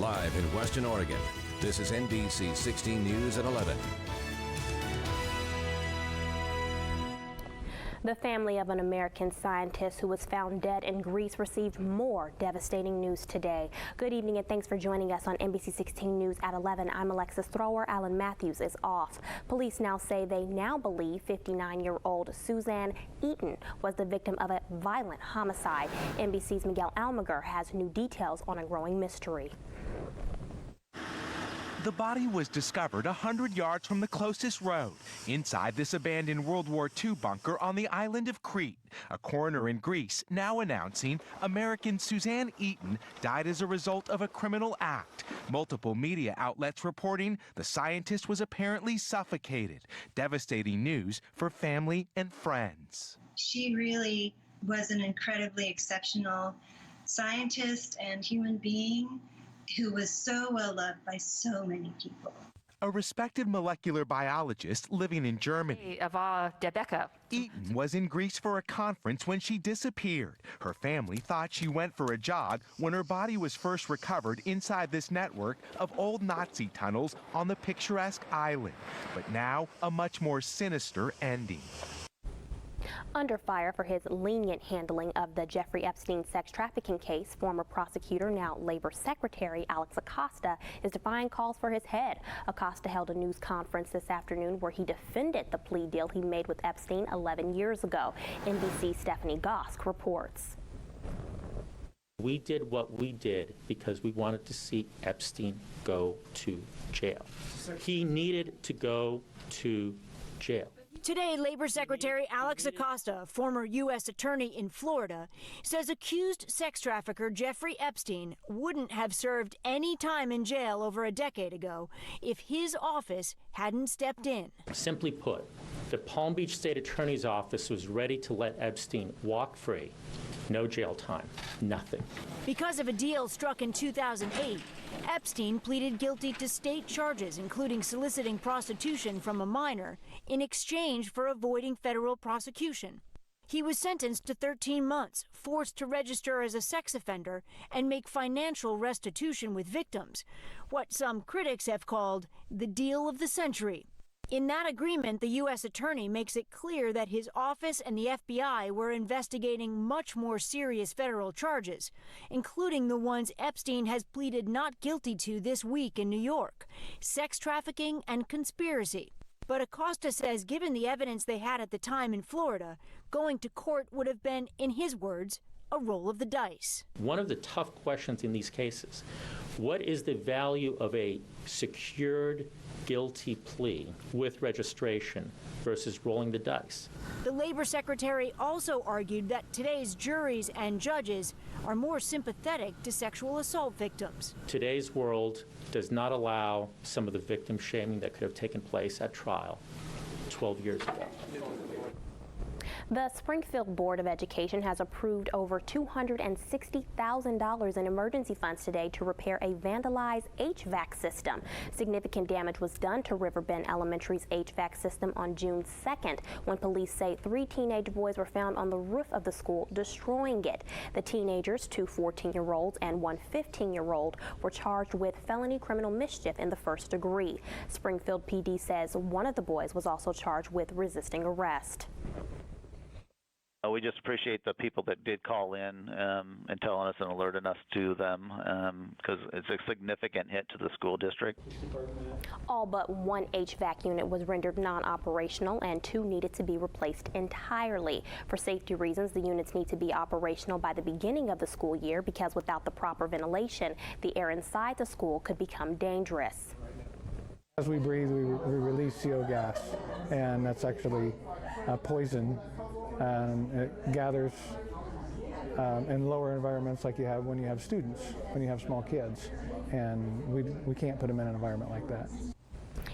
Live in Western Oregon, this is NBC 16 News at 11. The family of an American scientist who was found dead in Greece received more devastating news today. Good evening and thanks for joining us on NBC 16 News at 11. I'm Alexis Thrower. Alan Matthews is off. Police now say they now believe 59-year-old Suzanne Eaton was the victim of a violent homicide. NBC's Miguel Almaguer has new details on a growing mystery. The body was discovered 100 yards from the closest road, inside this abandoned World War II bunker on the island of Crete. A coroner in Greece now announcing American Suzanne Eaton died as a result of a criminal act. Multiple media outlets reporting the scientist was apparently suffocated. Devastating news for family and friends. She really was an incredibly exceptional scientist and human being who was so well loved by so many people. A respected molecular biologist living in Germany. Eaton was in Greece for a conference when she disappeared. Her family thought she went for a jog when her body was first recovered inside this network of old Nazi tunnels on the picturesque island. But now, a much more sinister ending. Under fire for his lenient handling of the Jeffrey Epstein sex trafficking case, former prosecutor, now Labor Secretary Alexis Acosta is defying calls for his head. Acosta held a news conference this afternoon where he defended the plea deal he made with Epstein 11 years ago. NBC's Stephanie Gosk reports. We did what we did because we wanted to see Epstein go to jail. He needed to go to jail. Today, Labor Secretary Alexis Acosta, former U.S. attorney in Florida, says accused sex trafficker Jeffrey Epstein wouldn't have served any time in jail over a decade ago if his office hadn't stepped in. Simply put, the Palm Beach State Attorney's Office was ready to let Epstein walk free. No jail time, nothing. Because of a deal struck in 2008, Epstein pleaded guilty to state charges, including soliciting prostitution from a minor in exchange for avoiding federal prosecution. He was sentenced to 13 months, forced to register as a sex offender and make financial restitution with victims, what some critics have called the deal of the century. In that agreement, the U.S. attorney makes it clear that his office and the FBI were investigating much more serious federal charges, including the ones Epstein has pleaded not guilty to this week in New York: sex trafficking and conspiracy. But Acosta says given the evidence they had at the time in Florida, going to court would have been, in his words, a roll of the dice. One of the tough questions in these cases, what is the value of a secured guilty plea with registration versus rolling the dice? The Labor Secretary also argued that today's juries and judges are more sympathetic to sexual assault victims. Today's world does not allow some of the victim shaming that could have taken place at trial 12 years ago. The Springfield Board of Education has approved over $260,000 in emergency funds today to repair a vandalized HVAC system. Significant damage was done to Riverbend Elementary's HVAC system on June 2nd when police say 3 teenage boys were found on the roof of the school destroying it. The teenagers, 2 14-year-olds and 1 15-year-old, were charged with felony criminal mischief in the first degree. Springfield PD says one of the boys was also charged with resisting arrest. We just appreciate the people that did call in and telling us and alerting us to them because it's a significant hit to the school district. All but 1 HVAC unit was rendered non-operational and 2 needed to be replaced entirely. For safety reasons, the units need to be operational by the beginning of the school year because without the proper ventilation, the air inside the school could become dangerous. As we breathe, we release CO gas, and that's actually poison. It gathers in lower environments like you have when you have students, when you have small kids, and we can't put them in an environment like that.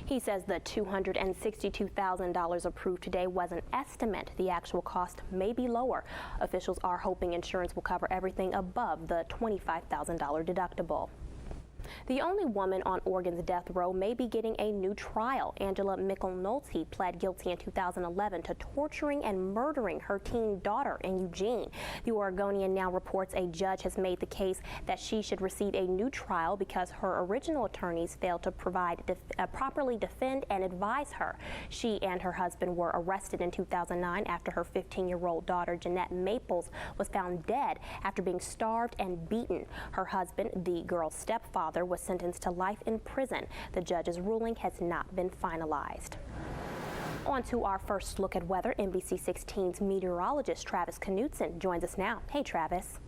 He says the $262,000 approved today was an estimate. The actual cost may be lower. Officials are hoping insurance will cover everything above the $25,000 deductible. The only woman on Oregon's death row may be getting a new trial. Angela McElnulty pled guilty in 2011 to torturing and murdering her teen daughter in Eugene. The Oregonian now reports a judge has made the case that she should receive a new trial because her original attorneys failed to properly defend and advise her. She and her husband were arrested in 2009 after her 15-year-old daughter, Jeanette Maples, was found dead after being starved and beaten. Her husband, the girl's stepfather, was sentenced to life in prison. The judge's ruling has not been finalized. On to our first look at weather. NBC 16's meteorologist Travis Knutson joins us now. Hey, Travis.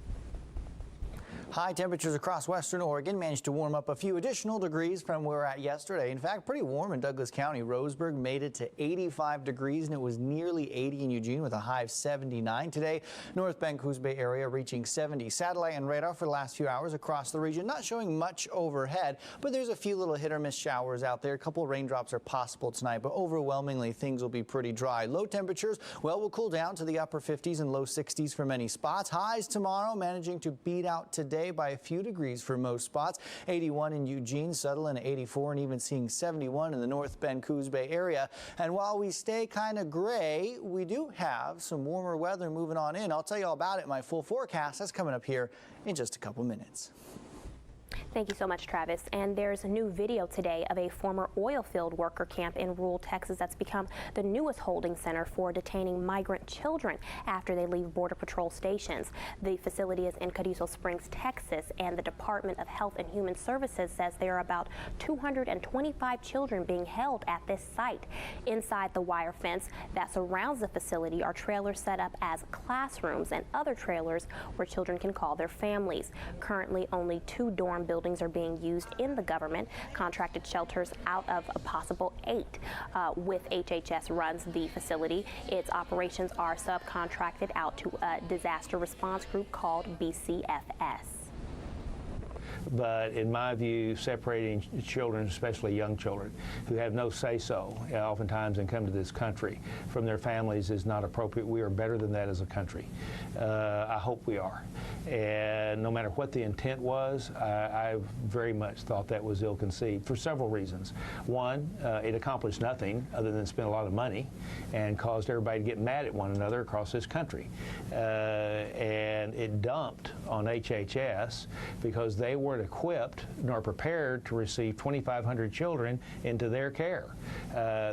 High temperatures across western Oregon managed to warm up a few additional degrees from where we're at yesterday. In fact, pretty warm in Douglas County. Roseburg made it to 85 degrees, and it was nearly 80 in Eugene with a high of 79 today. North Bend Coos Bay area reaching 70. Satellite and radar for the last few hours across the region not showing much overhead, but there's a few little hit or miss showers out there. A couple of raindrops are possible tonight, but overwhelmingly things will be pretty dry. Low temperatures, well, will cool down to the upper 50s and low 60s for many spots. Highs tomorrow managing to beat out today by a few degrees for most spots. 81 in Eugene, Sutherland 84, and even seeing 71 in the North Bend Coos Bay area. And while we stay kind of gray, we do have some warmer weather moving on in. I'll tell you all about it in my full forecast. That's coming up here in just a couple minutes. Thank you so much, Travis. And there's a new video today of a former oil field worker camp in rural Texas that's become the newest holding center for detaining migrant children after they leave Border Patrol stations. The facility is in Carrizo Springs, Texas, and the Department of Health and Human Services says there are about 225 children being held at this site. Inside the wire fence that surrounds the facility are trailers set up as classrooms and other trailers where children can call their families. Currently, only 2 dorm buildings are being used in the government contracted shelters out of a possible 8. With HHS runs the facility, its operations are subcontracted out to a disaster response group called BCFS. But in my view, separating children, especially young children, who have no say-so oftentimes and come to this country from their families is not appropriate. We are better than that as a country. I hope we are. And no matter what the intent was, I very much thought that was ill-conceived for several reasons. One, it accomplished nothing other than spend a lot of money and caused everybody to get mad at one another across this country. And it dumped on HHS because they weren't equipped nor prepared to receive 2,500 children into their care.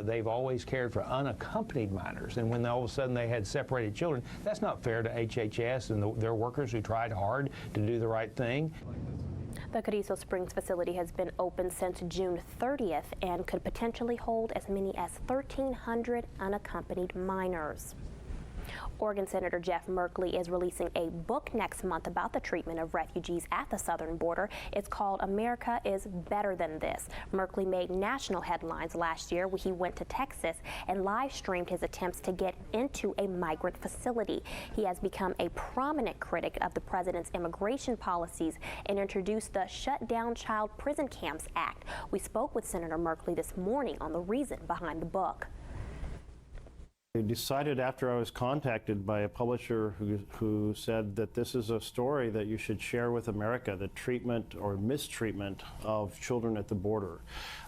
They've always cared for unaccompanied minors, and when all of a sudden they had separated children, that's not fair to HHS and their workers who tried hard to do the right thing. The Carrizo Springs facility has been open since June 30th and could potentially hold as many as 1,300 unaccompanied minors. Oregon Senator Jeff Merkley is releasing a book next month about the treatment of refugees at the southern border. It's called America is Better Than This. Merkley made national headlines last year when he went to Texas and live streamed his attempts to get into a migrant facility. He has become a prominent critic of the president's immigration policies and introduced the Shut Down Child Prison Camps Act. We spoke with Senator Merkley this morning on the reason behind the book. I decided after I was contacted by a publisher who said that this is a story that you should share with America, the treatment or mistreatment of children at the border.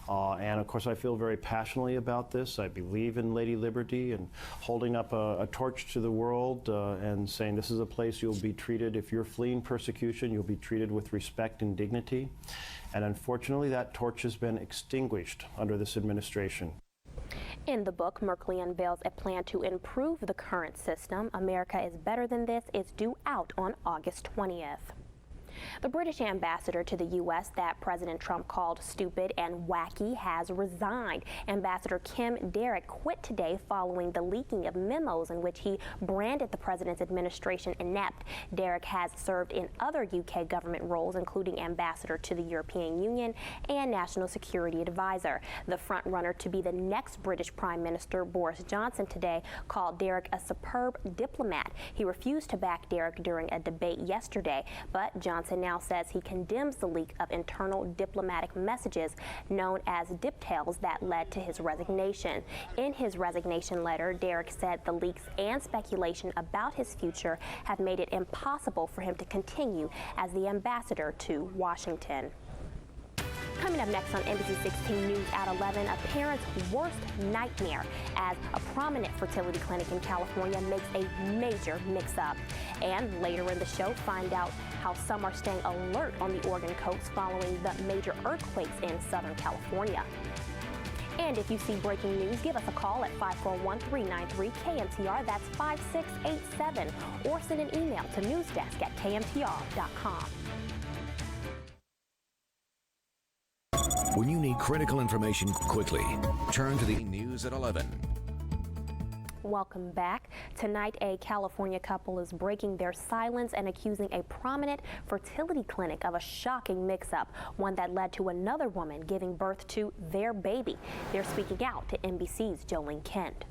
And of course I feel very passionately about this. I believe in Lady Liberty and holding up a torch to the world and saying this is a place you'll be treated, if you're fleeing persecution, you'll be treated with respect and dignity. And unfortunately that torch has been extinguished under this administration. In the book, Merkley unveils a plan to improve the current system. America is Better Than This is due out on August 20th. The British ambassador to the U.S. that President Trump called stupid and wacky has resigned. Ambassador Kim Derrick quit today following the leaking of memos in which he branded the president's administration inept. Derrick has served in other U.K. government roles, including ambassador to the European Union and national security advisor. The front-runner to be the next British Prime Minister, Boris Johnson, today called Derrick a superb diplomat. He refused to back Derrick during a debate yesterday, but Johnson now says he condemns the leak of internal diplomatic messages known as diptails that led to his resignation. In his resignation letter, Derrick said the leaks and speculation about his future have made it impossible for him to continue as the ambassador to Washington. Coming up next on NBC 16 News at 11, a parent's worst nightmare as a prominent fertility clinic in California makes a major mix-up. And later in the show, find out how some are staying alert on the Oregon coast following the major earthquakes in Southern California. And if you see breaking news, give us a call at 541-393-KMTR. That's 5687. Or send an email to newsdesk@kmtr.com. When you need critical information quickly, turn to the News at 11. Welcome back. Tonight, a California couple is breaking their silence and accusing a prominent fertility clinic of a shocking mix-up, one that led to another woman giving birth to their baby. They're speaking out to NBC's Jolene Kent.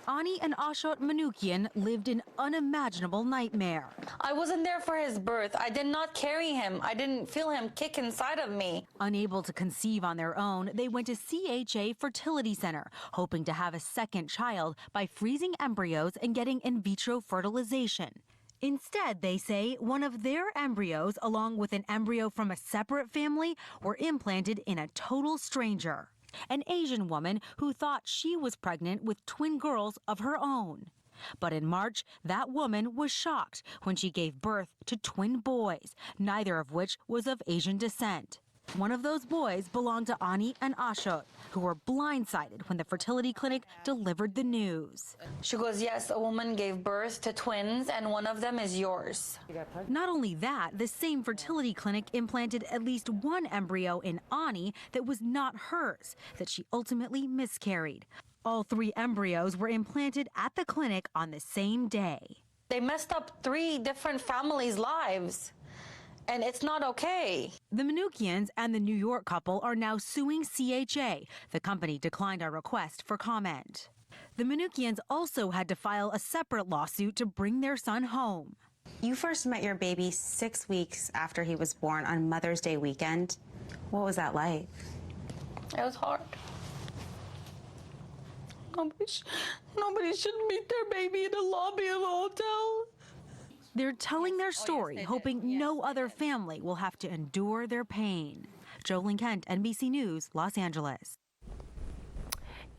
Ani and Ashot Manukian lived an unimaginable nightmare. I wasn't there for his birth. I did not carry him. I didn't feel him kick inside of me. Unable to conceive on their own, they went to CHA Fertility Center, hoping to have a second child by freezing embryos and getting in vitro fertilization. Instead, they say, one of their embryos, along with an embryo from a separate family, were implanted in a total stranger. An Asian woman who thought she was pregnant with twin girls of her own. But in March, that woman was shocked when she gave birth to twin boys, neither of which was of Asian descent. One of those boys belonged to Ani and Ashot, who were blindsided when the fertility clinic delivered the news. She goes, yes, a woman gave birth to twins, and one of them is yours. Not only that, the same fertility clinic implanted at least one embryo in Ani that was not hers, that she ultimately miscarried. All 3 embryos were implanted at the clinic on the same day. They messed up 3 different families' lives. And it's not okay. The Manukians and the New York couple are now suing CHA. The company declined our request for comment. The Manukians also had to file a separate lawsuit to bring their son home. You first met your baby 6 weeks after he was born on Mother's Day weekend. What was that like? It was hard. Nobody should meet their baby in the lobby of a hotel. They're telling their story, hoping no other family will have to endure their pain. Jolene Kent, NBC News, Los Angeles.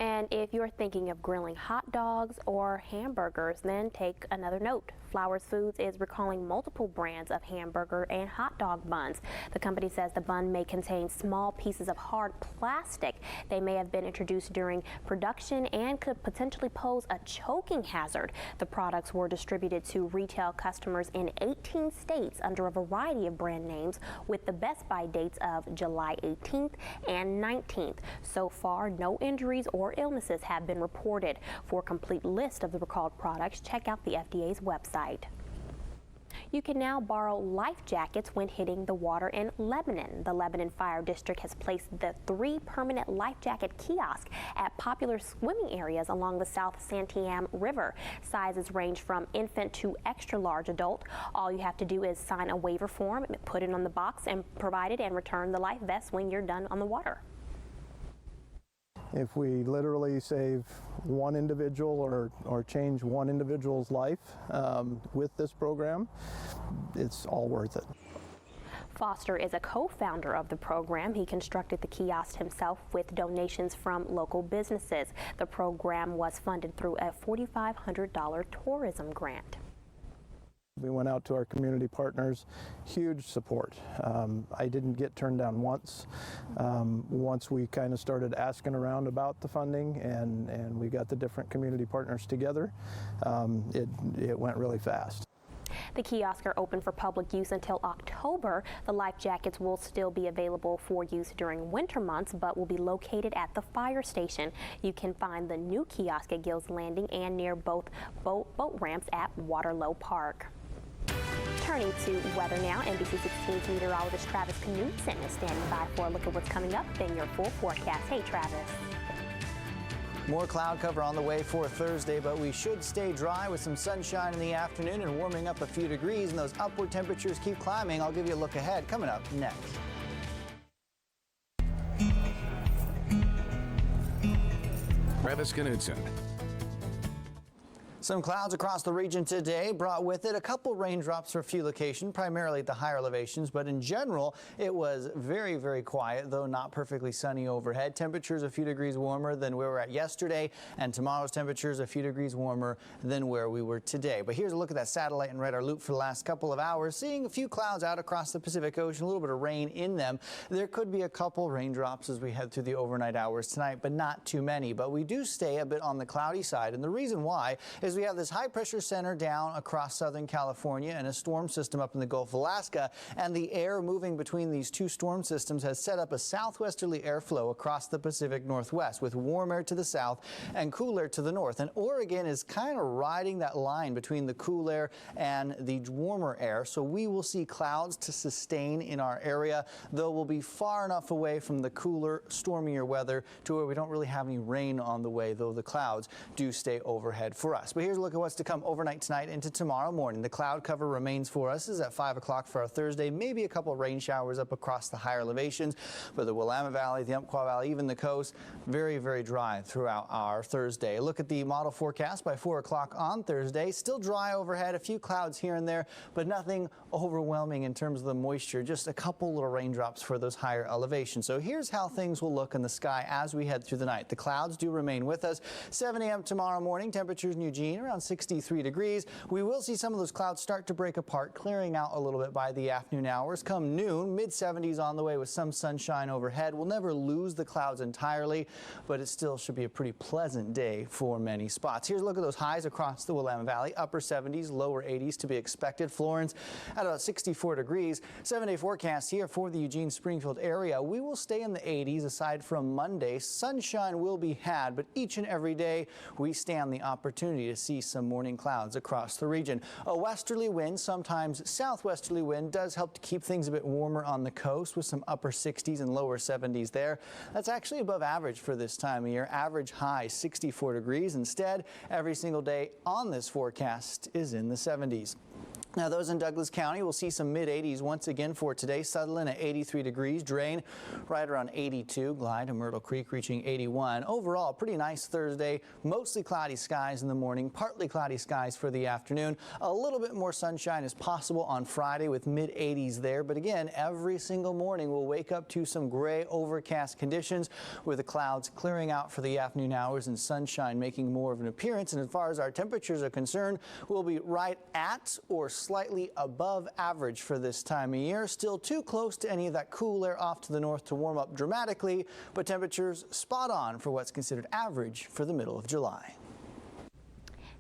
And if you're thinking of grilling hot dogs or hamburgers, then take another note. Flowers Foods is recalling multiple brands of hamburger and hot dog buns. The company says the bun may contain small pieces of hard plastic. They may have been introduced during production and could potentially pose a choking hazard. The products were distributed to retail customers in 18 states under a variety of brand names, with the best buy dates of July 18th and 19th. So far, no injuries or illnesses have been reported. For a complete list of the recalled products, check out the FDA's website. You can now borrow life jackets when hitting the water in Lebanon. The Lebanon Fire District has placed the 3 permanent life jacket kiosks at popular swimming areas along the South Santiam River. Sizes range from infant to extra large adult. All you have to do is sign a waiver form, put it on the box and provide it, and return the life vest when you're done on the water. If we literally save one individual or change one individual's life with this program, it's all worth it. Foster is a co-founder of the program. He constructed the kiosk himself with donations from local businesses. The program was funded through a $4,500 tourism grant. We went out to our community partners, huge support. I didn't get turned down once. Once we kind of started asking around about the funding and we got the different community partners together, it went really fast. The kiosks are open for public use until October. The life jackets will still be available for use during winter months, but will be located at the fire station. You can find the new kiosk at Gills Landing and near both boat ramps at Waterloo Park. Turning to weather now, NBC 16's meteorologist Travis Knudsen is standing by for a look at what's coming up in your full forecast. Hey, Travis. More cloud cover on the way for Thursday, but we should stay dry with some sunshine in the afternoon and warming up a few degrees, and those upward temperatures keep climbing. I'll give you a look ahead coming up next. Travis Knudsen. Some clouds across the region today brought with it a couple raindrops for a few locations, primarily at the higher elevations, but in general, it was very, very quiet, though not perfectly sunny overhead. Temperatures a few degrees warmer than where we're at yesterday, and tomorrow's temperatures a few degrees warmer than where we were today. But here's a look at that satellite and radar loop for the last couple of hours, seeing a few clouds out across the Pacific Ocean, a little bit of rain in them. There could be a couple raindrops as we head through the overnight hours tonight, but not too many. But we do stay a bit on the cloudy side, and the reason why is we have this high pressure center down across Southern California and a storm system up in the Gulf of Alaska, and the air moving between these two storm systems has set up a southwesterly airflow across the Pacific Northwest with warm air to the south and cool air to the north. And Oregon is kind of riding that line between the cool air and the warmer air, so we will see clouds to sustain in our area, though we'll be far enough away from the cooler, stormier weather to where we don't really have any rain on the way, though the clouds do stay overhead for us. But here's a look at what's to come overnight tonight into tomorrow morning. The cloud cover remains for us. This is at 5 o'clock for our Thursday. Maybe a couple rain showers up across the higher elevations, but the Willamette Valley, the Umpqua Valley, even the coast, very, very dry throughout our Thursday. Look at the model forecast by 4 o'clock on Thursday. Still dry overhead, a few clouds here and there, but nothing overwhelming in terms of the moisture. Just a couple little raindrops for those higher elevations. So here's how things will look in the sky as we head through the night. The clouds do remain with us. 7 a.m. tomorrow morning, temperatures in Eugene around 63 degrees. We will see some of those clouds start to break apart, clearing out a little bit by the afternoon hours. Come noon, mid-70s on the way with some sunshine overhead. We'll never lose the clouds entirely, but it still should be a pretty pleasant day for many spots. Here's a look at those highs across the Willamette Valley. Upper 70s, lower 80s to be expected. Florence at about 64 degrees. 7-day forecast here for the Eugene-Springfield area. We will stay in the 80s aside from Monday. Sunshine will be had, but each and every day we stand the opportunity to see some morning clouds across the region. A westerly wind, sometimes southwesterly wind, does help to keep things a bit warmer on the coast with some upper 60s and lower 70s there. That's actually above average for this time of year. Average high 64 degrees. Instead, every single day on this forecast is in the 70s. Now, those in Douglas County will see some mid-80s once again for today. Sutherland at 83 degrees, Drain right around 82, Glide and Myrtle Creek reaching 81. Overall, pretty nice Thursday. Mostly cloudy skies in the morning, partly cloudy skies for the afternoon. A little bit more sunshine is possible on Friday with mid-80s there. But again, every single morning we'll wake up to some gray overcast conditions with the clouds clearing out for the afternoon hours and sunshine making more of an appearance. And as far as our temperatures are concerned, we'll be right at or slightly above average for this time of year. Still too close to any of that cool air off to the north to warm up dramatically, but temperatures spot on for what's considered average for the middle of July.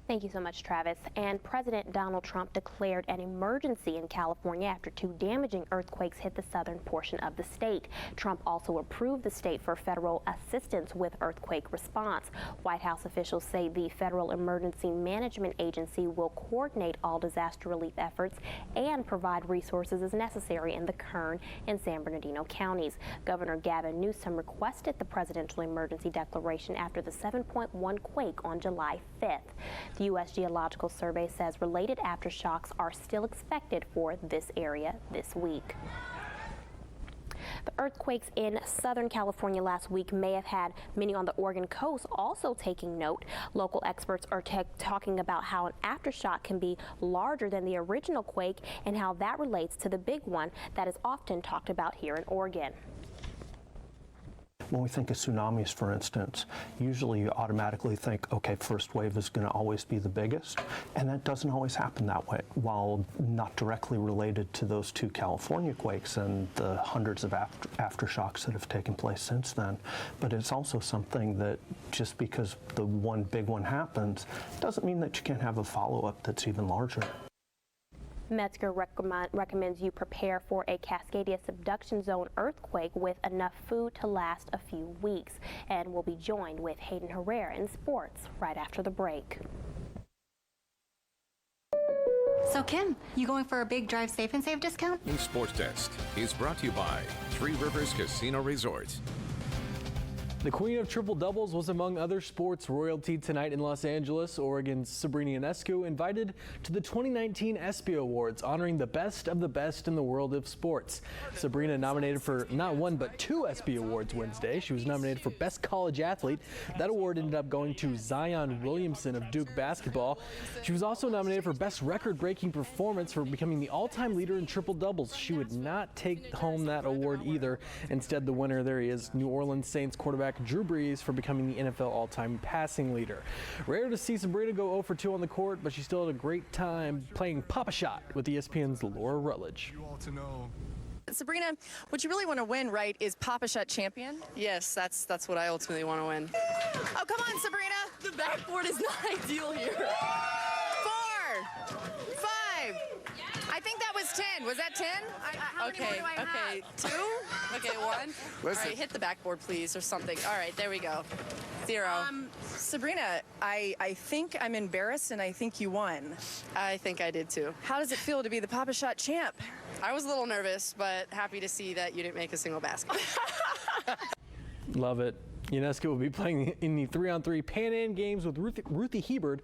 Thank you so much, Travis. And President Donald Trump declared an emergency in California after two damaging earthquakes hit the southern portion of the state. Trump also approved the state for federal assistance with earthquake response. White House officials say the Federal Emergency Management Agency will coordinate all disaster relief efforts and provide resources as necessary in the Kern and San Bernardino counties. Governor Gavin Newsom requested the presidential emergency declaration after the 7.1 quake on July 5th. The U.S. Geological Survey says related aftershocks are still expected for this area this week. The earthquakes in Southern California last week may have had many on the Oregon coast also taking note. Local experts are talking about how an aftershock can be larger than the original quake and how that relates to the big one that is often talked about here in Oregon. When we think of tsunamis, for instance, usually you automatically think, okay, first wave is going to always be the biggest, and that doesn't always happen that way. While not directly related to those two California quakes and the hundreds of aftershocks that have taken place since then, but it's also something that just because the one big one happens doesn't mean that you can't have a follow-up that's even larger. Metzger recommends you prepare for a Cascadia subduction zone earthquake with enough food to last a few weeks. And we'll be joined with Hayden Herrera in sports right after the break. So Kim, you going for a big Drive Safe and Save discount? Sports Desk is brought to you by Three Rivers Casino Resort. The queen of triple doubles was among other sports royalty tonight in Los Angeles. Oregon's Sabrina Ionescu invited to the 2019 ESPY Awards, honoring the best of the best in the world of sports. Sabrina nominated for not one but 2 ESPY Awards Wednesday. She was nominated for Best College Athlete. That award ended up going to Zion Williamson of Duke basketball. She was also nominated for Best Record-Breaking Performance for becoming the all-time leader in triple doubles. She would not take home that award either. Instead, the winner, there he is, New Orleans Saints quarterback Drew Brees, for becoming the NFL all-time passing leader. Rare to see Sabrina go 0 for 2 on the court, but she still had a great time playing Pop-A-Shot with ESPN's Laura Rutledge. Sabrina, what you really want to win, right, is Pop-A-Shot champion? Yes, that's what I ultimately want to win. Oh, come on, Sabrina. The backboard is not ideal here. 4, 5. I think that was 10. Was that 10? Okay. 2. Okay, 1. All right, hit the backboard, please, or something. All right, there we go. 0. Sabrina, I think I'm embarrassed, and I think you won. I think I did too. How does it feel to be the Pop-A-Shot champ? I was a little nervous, but happy to see that you didn't make a single basket. Love it. Ionescu will be playing in the 3-on-3 Pan Am Games with Ruthie Hebard,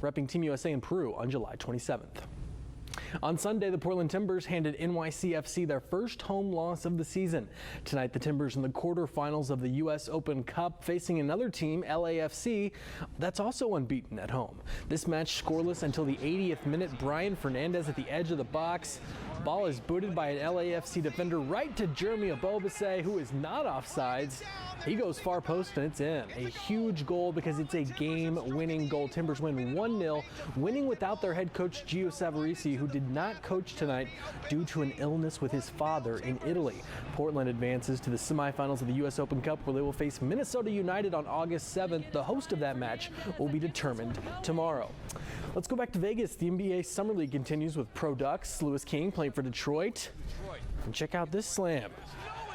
repping Team USA in Peru on July 27th. On Sunday, the Portland Timbers handed NYCFC their first home loss of the season. Tonight, the Timbers in the quarterfinals of the U.S. Open Cup, facing another team, LAFC, that's also unbeaten at home. This match scoreless until the 80th minute. Brian Fernandez at the edge of the box. Ball is booted by an LAFC defender right to Jeremy Obobase, who is not offsides. He goes far post and it's in. A huge goal because it's a game-winning goal. Timbers win 1-0, winning without their head coach Gio Savarese, who did not coach tonight due to an illness with his father in Italy. Portland advances to the semifinals of the U.S. Open Cup, where they will face Minnesota United on August 7th. The host of that match will be determined tomorrow. Let's go back to Vegas. The NBA Summer League continues with Pro Ducks. Lewis King playing for Detroit. And check out this slam.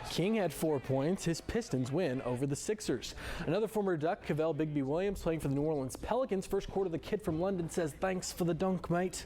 King had 4 points. His Pistons win over the Sixers. Another former Duck, Cavell Bigby Williams, playing for the New Orleans Pelicans. First quarter, the kid from London says, "Thanks for the dunk, mate."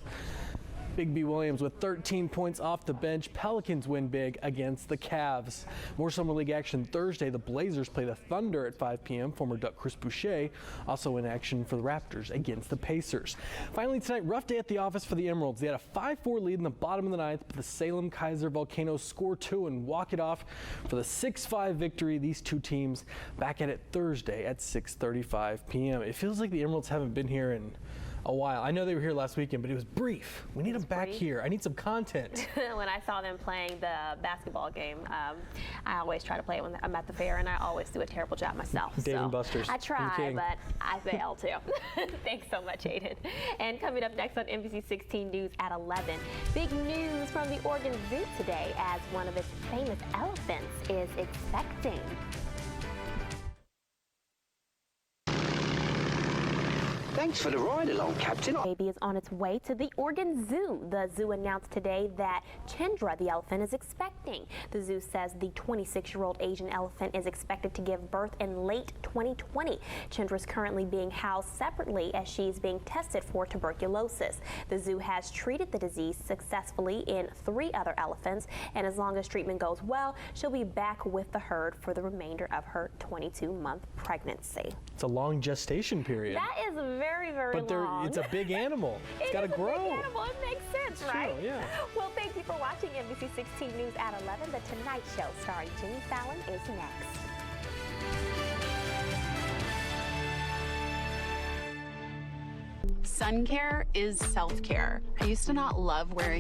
Bigby Williams with 13 points off the bench. Pelicans win big against the Cavs. More Summer League action Thursday. The Blazers play the Thunder at 5 p.m. Former Duck Chris Boucher also in action for the Raptors against the Pacers. Finally tonight, rough day at the office for the Emeralds. They had a 5-4 lead in the bottom of the ninth, but the Salem Kaiser Volcanoes score 2 and walk it off for the 6-5 victory. These two teams back at it Thursday at 6:35 p.m. It feels like the Emeralds haven't been here in a while. I know they were here last weekend, but it was brief. We need them back here. I need some content. When I saw them playing the basketball game, I always try to play it when I'm at the fair, and I always do a terrible job myself. Dave and Buster's. I try, but I fail too. Thanks so much, Aiden. And coming up next on NBC 16 News at 11, big news from the Oregon Zoo today as one of its famous elephants is expecting. Thanks for the ride along, Captain. Baby is on its way to the Oregon Zoo. The zoo announced today that Chendra, the elephant, is expecting. The zoo says the 26-year-old Asian elephant is expected to give birth in late 2020. Chendra is currently being housed separately as she's being tested for tuberculosis. The zoo has treated the disease successfully in 3 other elephants, and as long as treatment goes well, she'll be back with the herd for the remainder of her 22-month pregnancy. It's a long gestation period. That is very, very long. But it's a big animal. It's got to grow. Big animal. It makes sense, right? True, yeah. Well, thank you for watching NBC 16 News at 11. The Tonight Show starring Jimmy Fallon is next. Sun care is self-care. I used to not love wearing